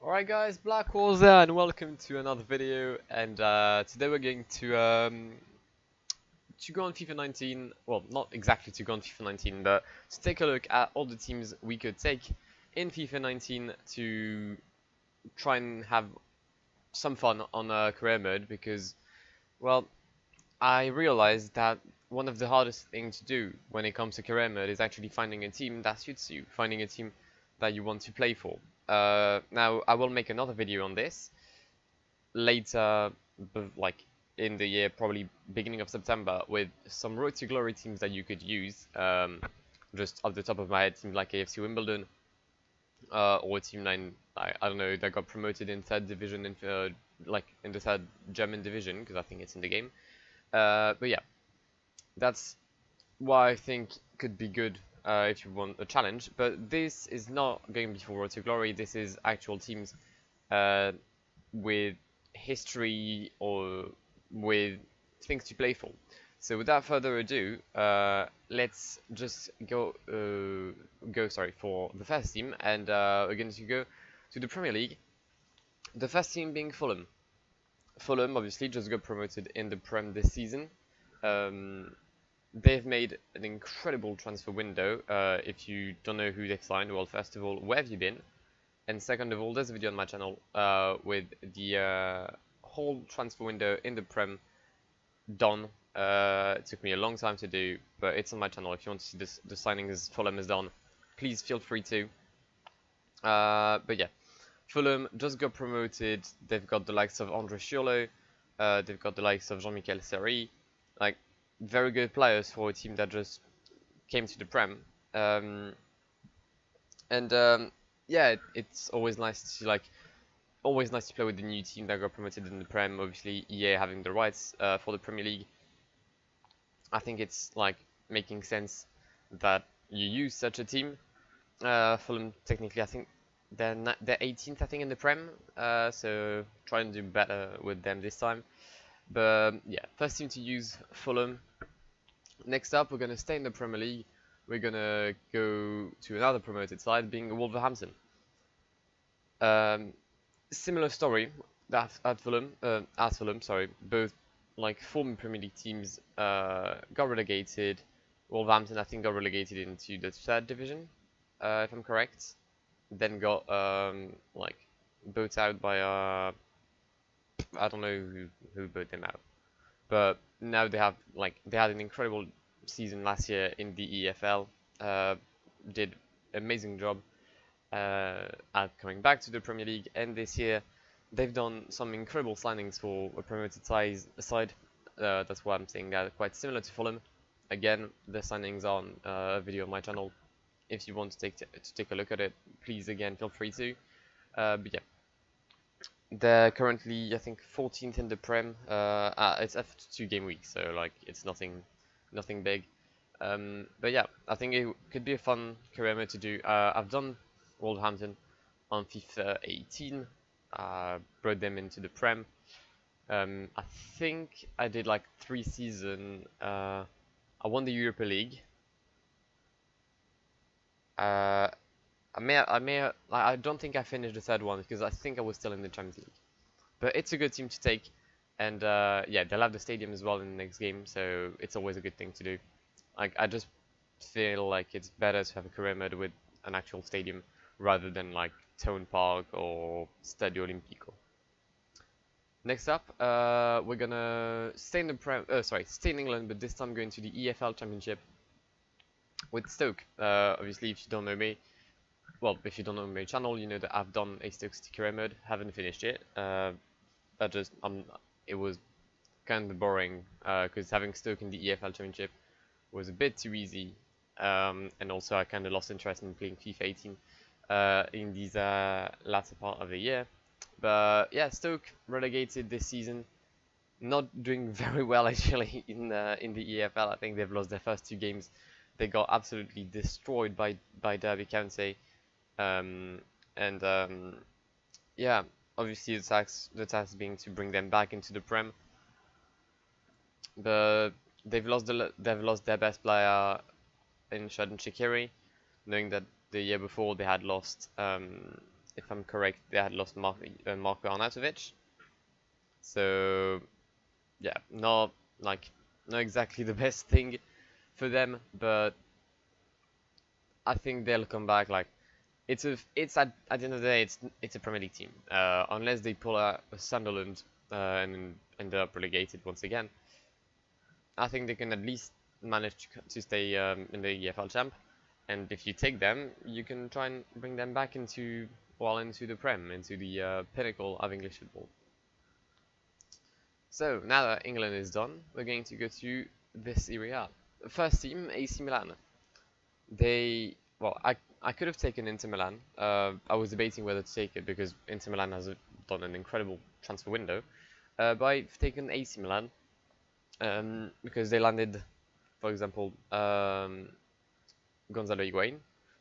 Alright guys, Blackwar there and welcome to another video, and today we're going to go on FIFA 19, well not exactly to go on FIFA 19, but to take a look at all the teams we could take in FIFA 19 to try and have some fun on career mode, because, well, I realized that one of the hardest things to do when it comes to career mode is actually finding a team that suits you, finding a team that you want to play for. Now, I will make another video on this later, like in the year, probably beginning of September, with some Road to Glory teams that you could use. Just off the top of my head, teams like AFC Wimbledon, or Team 9, I don't know, that got promoted in third division, like in the third German division, because I think it's in the game. But yeah, that's why I think could be good if you want a challenge. But this is not going before Road to Glory. This is actual teams with history or with things to play for. So without further ado, let's just go for the first team, and we're going to go to the Premier League. The first team being Fulham. Fulham obviously just got promoted in the Prem this season. They've made an incredible transfer window. If you don't know who they've signed, well, first of all, where have you been? And second of all, there's a video on my channel with the whole transfer window in the Prem done. It took me a long time to do, but it's on my channel. If you want to see the signings Fulham has done, please feel free to. But yeah, Fulham just got promoted. They've got the likes of Andre Schürrle, they've got the likes of Jean-Michel Seri, like very good players for a team that just came to the Prem. Yeah, it's always nice to play with the new team that got promoted in the Prem. Obviously, EA having the rights for the Premier League. I think it's like making sense that you use such a team. Fulham, technically, I think they're 18th, I think, in the Prem. So try and do better with them this time. But yeah, first team to use, Fulham. Next up, we're gonna stay in the Premier League. We're gonna go to another promoted side, being Wolverhampton. Similar story at Fulham, sorry. Both like former Premier League teams got relegated. Wolverhampton, I think, got relegated into the third division, if I'm correct. Then got like bought out by I don't know who bought them out, but now they had an incredible season last year in the EFL. Did amazing job at coming back to the Premier League, and this year they've done some incredible signings for a promoted side. That's why I'm saying that quite similar to Fulham. Again, the signings are on a video on my channel. If you want to take a look at it, please again feel free to. But yeah, they're currently, I think, 14th in the Prem. It's after 2 game week, so like it's nothing big. But yeah, I think it could be a fun career mode to do. I've done Wolverhampton on FIFA 18. Brought them into the Prem. I think I did like 3 seasons. I won the Europa League. I don't think I finished the third one because I think I was still in the Champions League. But it's a good team to take, and yeah, they'll have the stadium as well in the next game, so it's always a good thing to do. Like, I just feel like it's better to have a career mode with an actual stadium rather than like Town Park or Stadio Olimpico. Next up, we're gonna stay in England, but this time going to the EFL Championship with Stoke. Obviously, if you don't know me, well, if you don't know my channel, you know that I've done a Stoke City career mode. Haven't finished it. It was kind of boring because having Stoke in the EFL Championship was a bit too easy, and also I kind of lost interest in playing FIFA 18 in these latter part of the year. But yeah, Stoke relegated this season, not doing very well actually in the EFL. I think they've lost their first 2 games. They got absolutely destroyed by Derby County, yeah, obviously the task being to bring them back into the Prem. But they've lost their best player in Xherdan Shaqiri, knowing that the year before they had lost if I'm correct, they had lost Marko Arnautovic. So yeah, not exactly the best thing for them, but I think they'll come back. Like it's at the end of the day, it's a Premier League team. Unless they pull a Sunderland and end up relegated once again, I think they can at least manage to stay in the EFL champ. And if you take them, you can try and bring them back into the Prem, into the pinnacle of English football. So now that England is done, we're going to go to this area. First team, AC Milan. I could have taken Inter Milan. I was debating whether to take it because Inter Milan has done an incredible transfer window. But I've taken AC Milan because they landed, for example, Gonzalo Higuain.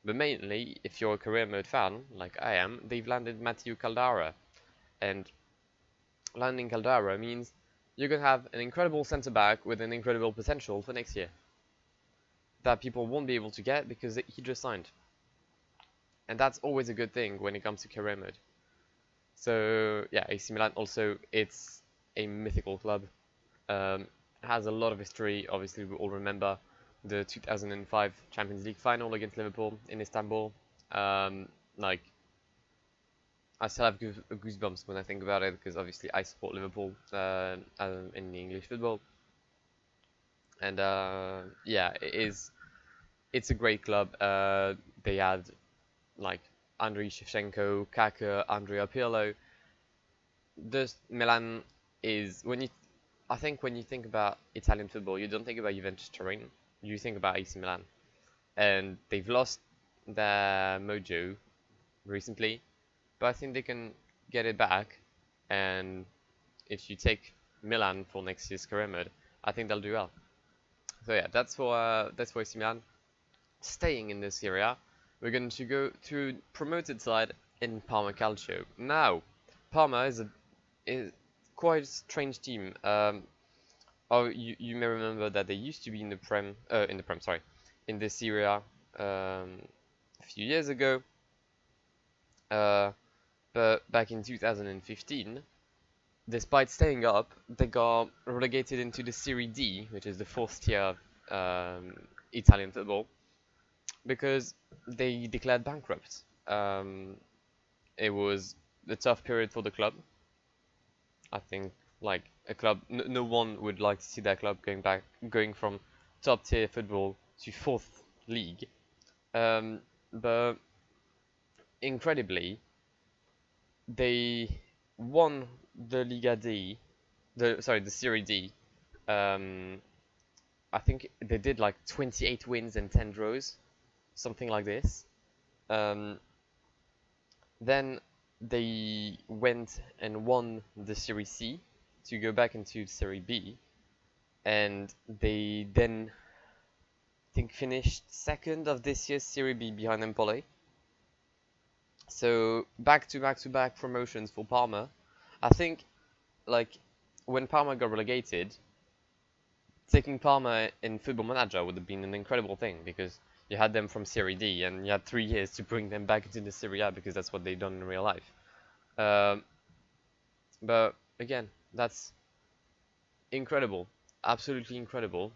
But mainly, if you're a career mode fan, like I am, they've landed Mathieu Caldara. And landing Caldara means you're going to have an incredible centre-back with an incredible potential for next year that people won't be able to get because he just signed. And that's always a good thing when it comes to career mode. So yeah, AC Milan also, it's a mythical club. Has a lot of history. Obviously, we all remember the 2005 Champions League final against Liverpool in Istanbul. Like, I still have goosebumps when I think about it because obviously I support Liverpool in the English football. And yeah, it's a great club. They had like Andriy Shevchenko, Kaka, Andrea Pirlo. This Milan is I think when you think about Italian football, you don't think about Juventus Turin, you think about AC Milan. And they've lost their mojo recently, but I think they can get it back. And if you take Milan for next year's career mode, I think they'll do well. So yeah, that's for AC Milan. Staying in this area, we're going to go to promoted side in Parma Calcio. Now, Parma is quite a strange team. You may remember that they used to be in the Prem, in this area a few years ago. But back in 2015, despite staying up, they got relegated into the Serie D, which is the fourth tier of Italian football, because they declared bankrupt. It was a tough period for the club. I think like a club, no one would like to see their club going from top tier football to fourth league. But incredibly, they won the Liga D, the Serie D. I think they did like 28 wins and 10 draws, something like this. Then they went and won the Serie C to go back into Serie B, and they then I think finished second of this year's Serie B behind Empoli. So back to back promotions for Parma. I think like when Parma got relegated, taking Parma in Football Manager would have been an incredible thing because you had them from Serie D and you had 3 years to bring them back into the Serie A because that's what they've done in real life. But again, that's incredible, absolutely incredible.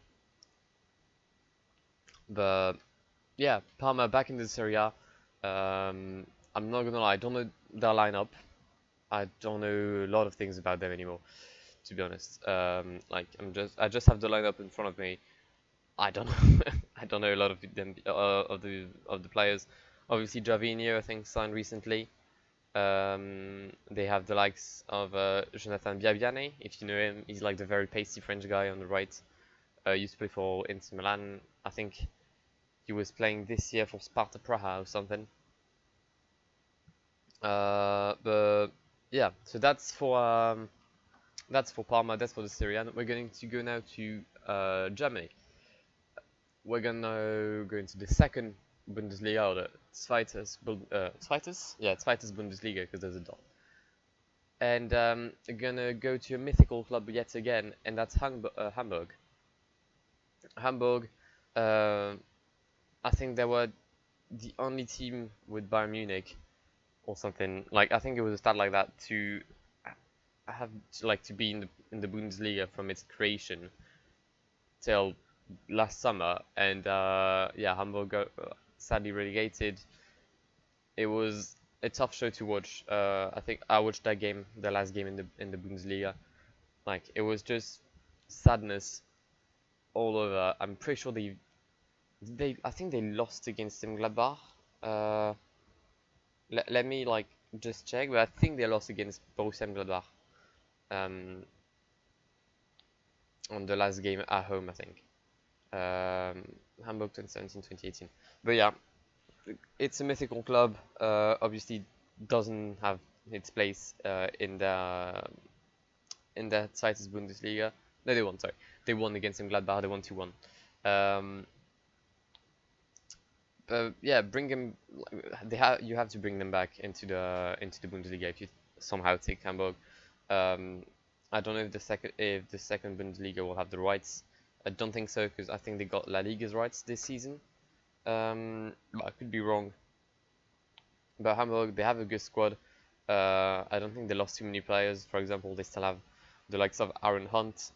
But yeah, Parma back in the Serie A. I'm not gonna lie, I don't know their lineup. I don't know a lot of things about them anymore, to be honest. Like I just have the lineup in front of me. I don't know. I don't know a lot of them of the players. Obviously, Javinho I think signed recently. They have the likes of Jonathan Biabiane, if you know him. He's like the very pasty French guy on the right. Used to play for Inter Milan. I think he was playing this year for Sparta Praha or something. But yeah, so that's for Parma. That's for the Serie A. We're going to go now to Germany. We're gonna go into the second Bundesliga, or the Zweites Bundesliga, because there's a dot. And we're gonna go to a mythical club yet again, and that's Hamburg. Hamburg, I think they were the only team with Bayern Munich or something. Like I think it was a stat like that to have to be in the Bundesliga from its creation till last summer, and yeah, Hamburg got sadly relegated. It was a tough show to watch. I think I watched that game, the last game in the Bundesliga. Like it was just sadness all over. I'm pretty sure they I think they lost against Gladbach. Uh, let me like just check, but I think they lost against Borussia Gladbach on the last game at home, I think. Hamburg 2017-2018. But yeah, it's a mythical club. Obviously, doesn't have its place in the Zweites Bundesliga. No, they won. Sorry, they won against Gladbach. They won 2-1. But yeah, bring them. You have to bring them back into the Bundesliga if you somehow take Hamburg. I don't know if the second Bundesliga will have the rights. I don't think so because I think they got La Liga's rights this season. But I could be wrong. But Hamburg, they have a good squad. I don't think they lost too many players. For example, they still have the likes of Aaron Hunt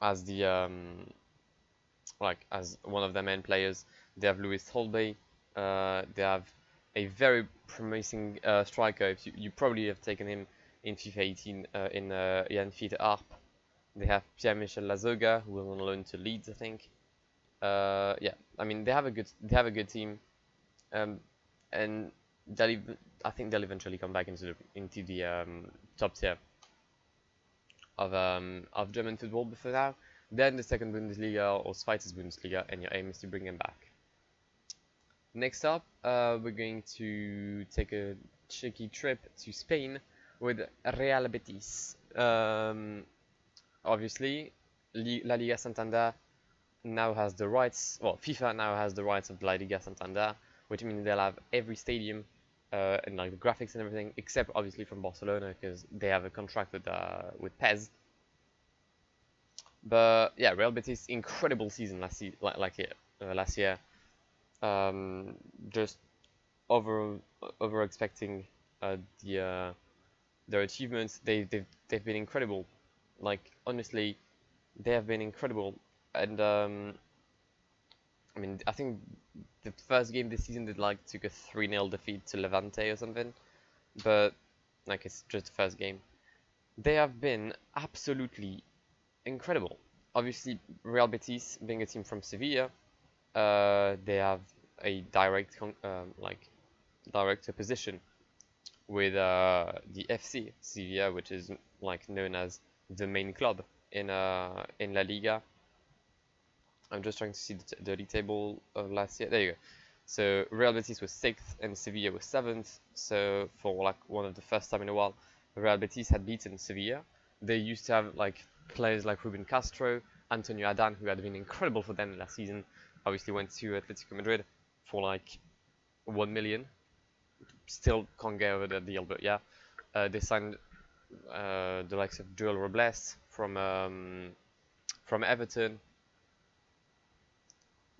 as the as one of their main players. They have Louis Holby. They have a very promising striker. If you probably have taken him in FIFA 18 in Jan Fiete Arp. They have Pierre-Michel Lazoga, who will on loan to Leeds, I think. Yeah, I mean they have a good team, and I think they'll eventually come back into the top tier of German football. But for now, then the second Bundesliga or Zweites Bundesliga, and your aim is to bring them back. Next up, we're going to take a cheeky trip to Spain with Real Betis. Obviously, La Liga Santander now has the rights. Well, FIFA now has the rights of La Liga Santander, which means they'll have every stadium and like the graphics and everything, except obviously from Barcelona because they have a contract with PES. But yeah, Real Betis incredible season last year. Just over expecting their achievements. They've been incredible. Like honestly, they have been incredible. And I mean, I think the first game this season they took a 3-0 defeat to Levante or something. But like it's just the first game. They have been absolutely incredible. Obviously, Real Betis being a team from Sevilla, they have a direct opposition with the FC Sevilla, which is like known as the main club in La Liga. I'm just trying to see the league table of last year. There you go. So Real Betis was 6th and Sevilla was 7th. So for like one of the first time in a while, Real Betis had beaten Sevilla. They used to have like players like Ruben Castro, Antonio Adan, who had been incredible for them last season. Obviously went to Atletico Madrid for like 1 million. Still can't get over that deal, but yeah. They signed the likes of Joel Robles from Everton.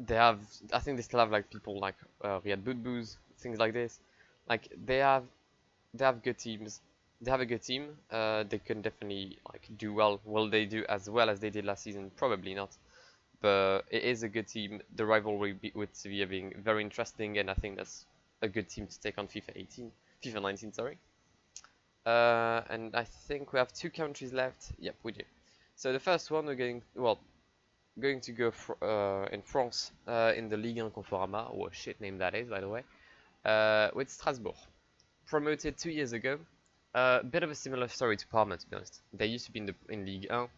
I think they still have like people like Riyad Boudbouz, things like this. Like they have good teams. They have a good team. They can definitely like do well. Will they do as well as they did last season? Probably not. But it is a good team. The rivalry with Sevilla being very interesting, and I think that's a good team to take on FIFA 19, sorry. And I think we have 2 countries left. Yep, we do. So the first one we're going to go in France in the Ligue 1 Conforama, what a shit name that is, by the way, with Strasbourg. Promoted 2 years ago. A bit of a similar story to Parma, to be honest. They used to be in Ligue 1,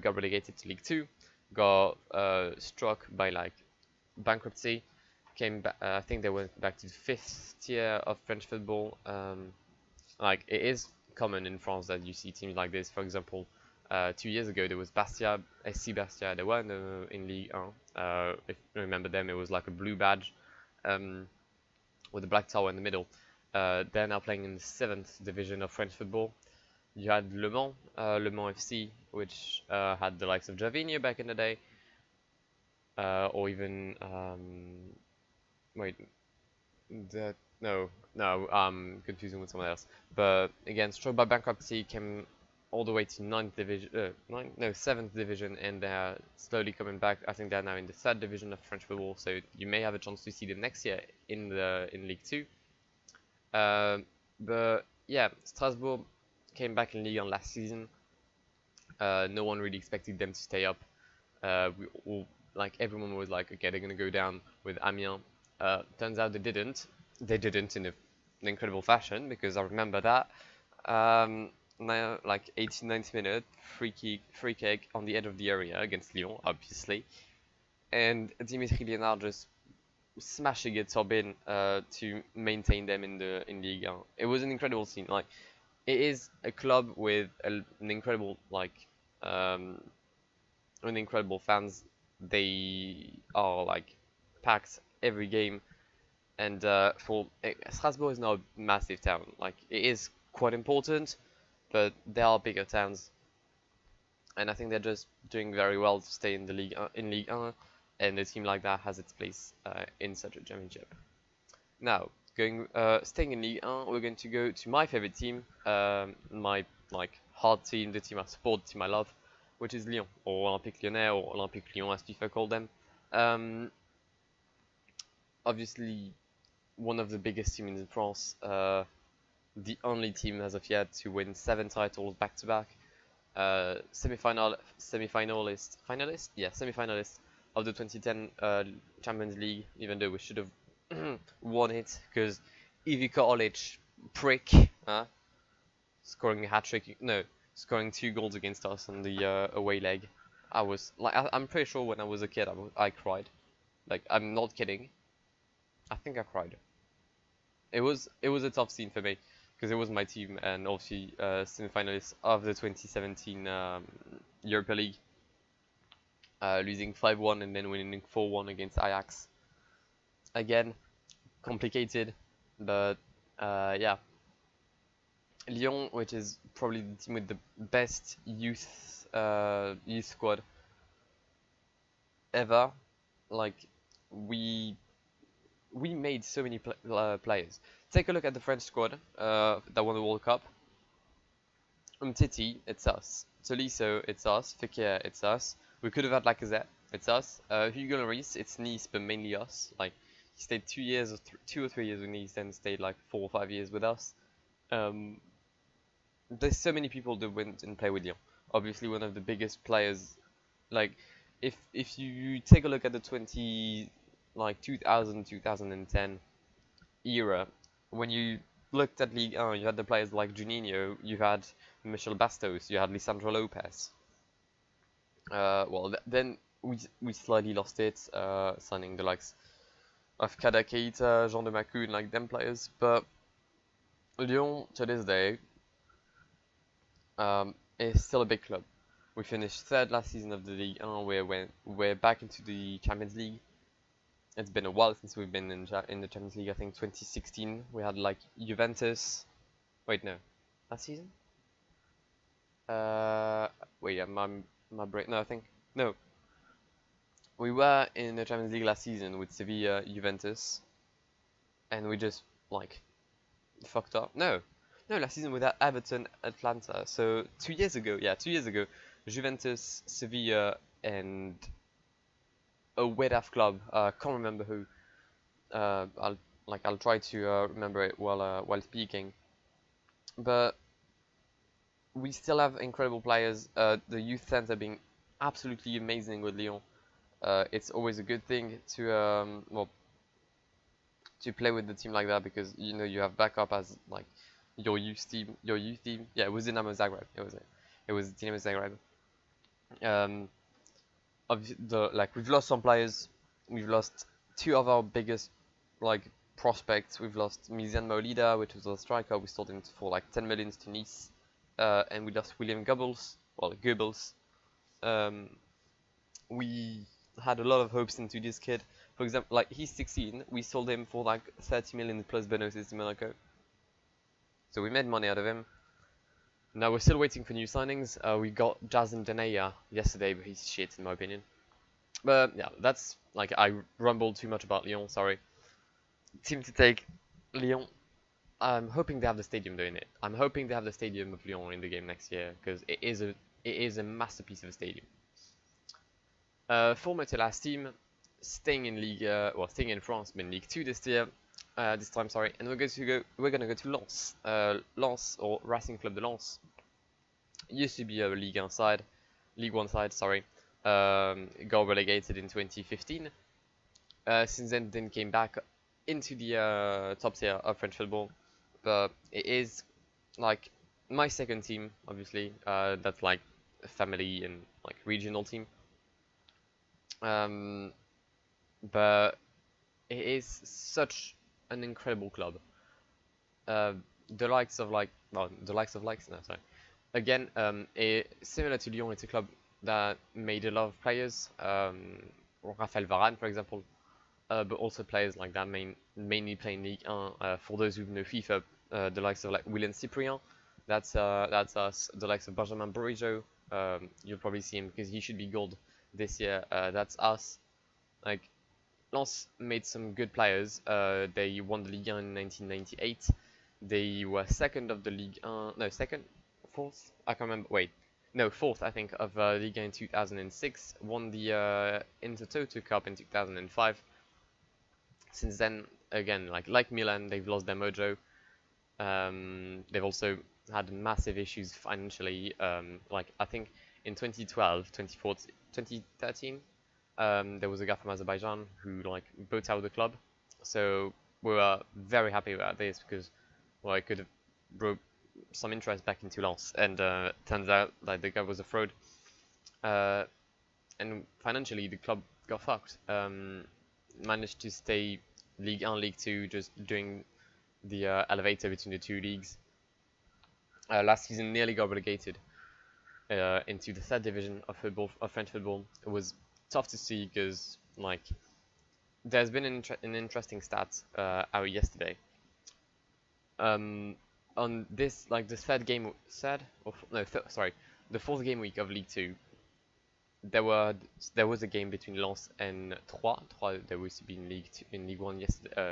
got relegated to Ligue 2, got struck by like bankruptcy, came back. I think they went back to the 5th tier of French football. Like it is common in France that you see teams like this. For example, 2 years ago there was Bastia, SC Bastia. They were in Ligue 1. If you remember them, it was like a blue badge with a black tower in the middle. They're now playing in the 7th division of French football. You had Le Mans FC, which had the likes of Javinho back in the day, or even wait, No, I'm confusing with someone else. But again, struck by bankruptcy, came all the way to ninth division, seventh division, and they're slowly coming back. I think they're now in the third division of French football, so you may have a chance to see them next year in League Two. But yeah, Strasbourg came back in Ligue 1 last season. No one really expected them to stay up. We all, like everyone was like, okay, they're gonna go down with Amiens. Turns out they didn't. They didn't in an incredible fashion, because I remember that. Now, like 80, 90 minute free kick on the edge of the area against Lyon, obviously, and Dimitri Liénard just smashing it top in to maintain them in Ligue 1. It was an incredible scene. Like, it is a club with an incredible fans. They are like packed every game, and Strasbourg is now a massive town. Like, it is quite important, but there are bigger towns, and I think they're just doing very well to stay in the Ligue 1, and a team like that has its place in such a championship. Now, staying in Ligue 1, we're going to go to my favorite team, my heart team, the team I support, the team I love, which is Lyon, or Olympique Lyonnais, or Olympique Lyon as FIFA called them. Obviously, one of the biggest teams in France, the only team as of yet to win 7 titles back to back, semi-finalist of the 2010 Champions League, even though we should have won it, because Ivica Olic, prick, scoring a hat-trick, no, scoring 2 goals against us on the away leg. I was like, I'm pretty sure when I was a kid I cried. Like, I'm not kidding. I think I cried. It was a tough scene for me, because it was my team, and obviously semi-finalists of the 2017 Europa League, losing 5-1 and then winning 4-1 against Ajax. Again, complicated, but yeah. Lyon, which is probably the team with the best youth squad ever. Like, we made so many players. Take a look at the French squad that won the World Cup. Umtiti, it's us. Tolisso, it's us. Fekir, it's us. We could have had Lacazette, it's us. Hugo Lloris, it's Nice, but mainly us. Like, he stayed 2 years, or 2 or 3 years with Nice, then stayed like 4 or 5 years with us. There's so many people that went and play with Lyon. Obviously, one of the biggest players. Like, if you take a look at the 2000, 2010 era, when you looked at Ligue 1, you had the players like Juninho, you had Michel Bastos, you had Lisandro Lopez. Then we slightly lost it, signing the likes of Kada Keita, Jean de Macu, and like them players. But Lyon, to this day, is still a big club. We finished 3rd last season of the Ligue 1. We're back into the Champions League. It's been a while since we've been in the Champions League. I think 2016 we had like Juventus. Wait, no, last season. Wait, yeah, my brain. No, I think no. We were in the Champions League last season with Sevilla, Juventus, and we just like fucked up. No, last season with Everton, Atlanta. So 2 years ago, Juventus, Sevilla, and a WEDAF club. Can't remember who. I'll try to remember it while speaking. But we still have incredible players. The youth center being absolutely amazing with Lyon. It's always a good thing to play with the team like that, because you know you have backup as like your youth team. Yeah, it was Dinamo Zagreb. It was Dinamo Zagreb. We've lost some players. We've lost 2 of our biggest prospects. We've lost Mizian Maolida, which was a striker. We sold him for like 10 million to Nice, and we lost William Goebbels. We had a lot of hopes into this kid. For example, like, he's 16. We sold him for like 30 million plus bonuses to Monaco. So we made money out of him. Now we're still waiting for new signings. We got Jazem Denaya yesterday, but he's shit in my opinion. But yeah, that's like, I rumbled too much about Lyon, sorry. Team to take Lyon. I'm hoping they have the stadium doing it. I'm hoping they have the stadium of Lyon in the game next year because it is a masterpiece of a stadium. Former to last team, staying in League, staying in France, but in League Two this year, this time, sorry. And we're gonna go to Lens. Lens or Racing Club de Lens used to be a League One side, sorry. Got relegated in 2015. Since then came back into the top tier of French football. But it is like my second team, obviously. That's like a family and like regional team. But it is such an incredible club. The likes of likes, no, sorry. Again, similar to Lyon, it's a club that made a lot of players. Raphaël Varane, for example, but also players like that mainly play in Ligue 1. For those who know FIFA, the likes of like William Cyprien, that's us. The likes of Benjamin Bourigeaud, you'll probably see him because he should be gold this year. That's us. Like Lens made some good players. They won the Ligue 1 in 1998. They were second of the Ligue 1, no, second, fourth. I can't remember. Wait, no, fourth I think of Ligue 1 in 2006. Won the Intertoto Cup in 2005. Since then, again, like Milan, they've lost their mojo. They've also had massive issues financially. Like I think in 2012, 2014, 2013, there was a guy from Azerbaijan who like bought out the club. So we were very happy about this because well, I could have brought some interest back into Lens, and turns out like the guy was a fraud. And financially, the club got fucked. Managed to stay League 1, League 2, just doing the elevator between the two leagues. Last season nearly got relegated into the third division of football, of French football. It was tough to see because like there's been an interesting stat out yesterday. On this like the the fourth game week of League 2. There was a game between Lens and Troyes. Troyes, there used to be in League 1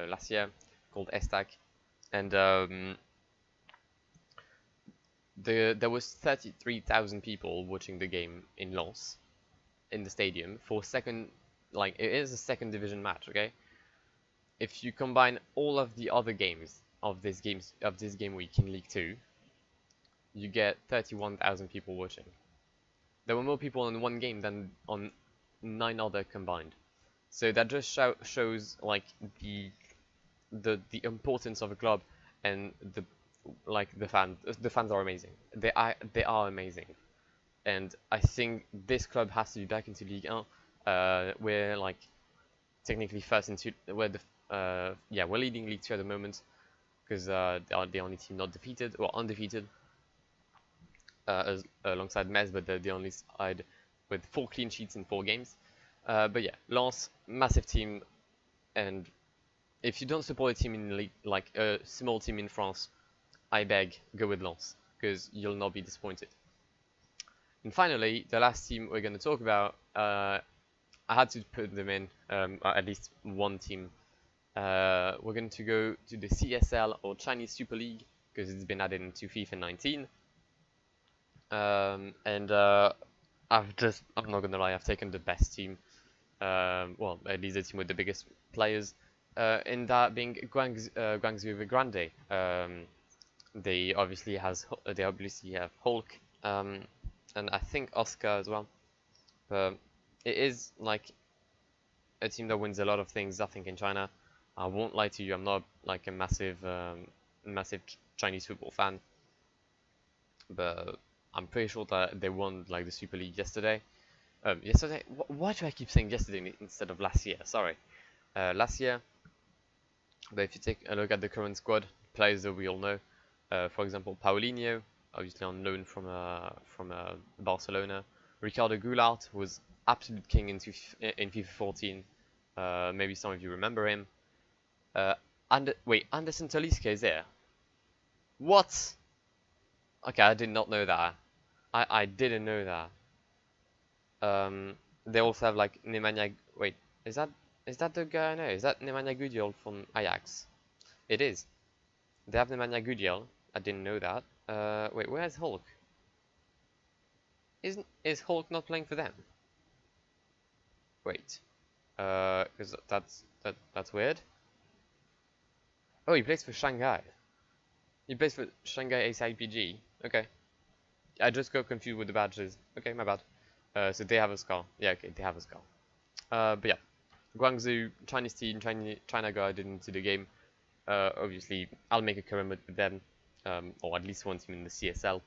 last year, called Estac, and there was 33,000 people watching the game in Lens, in the stadium for second. Like it is a second division match, okay? If you combine all of the other games of this game week in League 2, you get 31,000 people watching. There were more people in one game than on 9 other combined. So that just shows like the importance of a club, and the fans. The fans are amazing. They are amazing, and I think this club has to be back into Ligue 1. We're like technically first into we're leading League 2 at the moment because they are the only team not defeated or undefeated. Alongside Metz, but they're the only side with 4 clean sheets in 4 games. But yeah, Lens, massive team, and if you don't support a team in league, like a small team in France, I beg, go with Lens, because you'll not be disappointed. And finally, the last team we're going to talk about, I had to put them in, at least one team. We're going to go to the CSL, or Chinese Super League, because it's been added into FIFA 19. I'm not gonna lie, I've taken the best team, well, at least the team with the biggest players, in that being Guangzhou Grande. They obviously have Hulk, and I think Oscar as well. But it is like a team that wins a lot of things, I think, in China. I won't lie to you, I'm not like a massive Chinese football fan, but I'm pretty sure that they won like the Super League yesterday. Why do I keep saying yesterday instead of last year? Sorry, last year. But if you take a look at the current squad, players that we all know, for example, Paulinho, obviously on loan from Barcelona. Ricardo Goulart was absolute king in FIFA 14. Maybe some of you remember him. Anderson Talisca is there. What? Okay, I did not know that. I didn't know that. They also have like Nemanja. Wait, is that the guy I know? Is that Nemanja Gudiol from Ajax? It is. They have Nemanja Gudiel. I didn't know that. Wait, where's Hulk? Is Hulk not playing for them? Wait. Because that's weird. Oh, he plays for Shanghai. He plays for Shanghai SIPG. Okay. I just got confused with the badges. Okay, my bad. So they have a skull. Yeah, okay, they have a skull. But yeah. Guangzhou, Chinese team, China got into the game. Obviously, I'll make a career mode with them. Or at least one team in the CSL.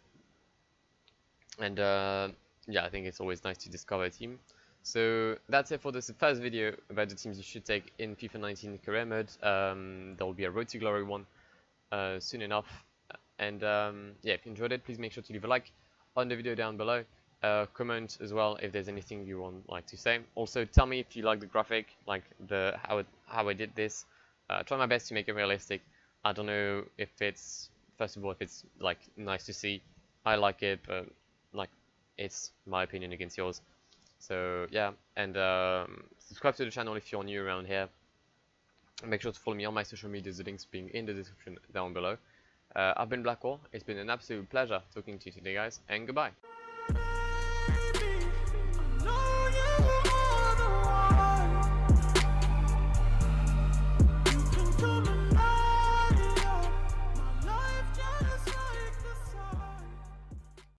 And yeah, I think it's always nice to discover a team. So that's it for this first video about the teams you should take in FIFA 19 career mode. There will be a Road to Glory one soon enough. And yeah, if you enjoyed it, please make sure to leave a like on the video down below. Comment as well if there's anything you want like to say. Also, tell me if you like the graphic, like how I did this. Try my best to make it realistic. I don't know if it's, first of all, if it's like nice to see. I like it, but like it's my opinion against yours. So yeah, and subscribe to the channel if you're new around here. Make sure to follow me on my social medias, the links being in the description down below. I've been Blackwar. It's been an absolute pleasure talking to you today, guys, and goodbye.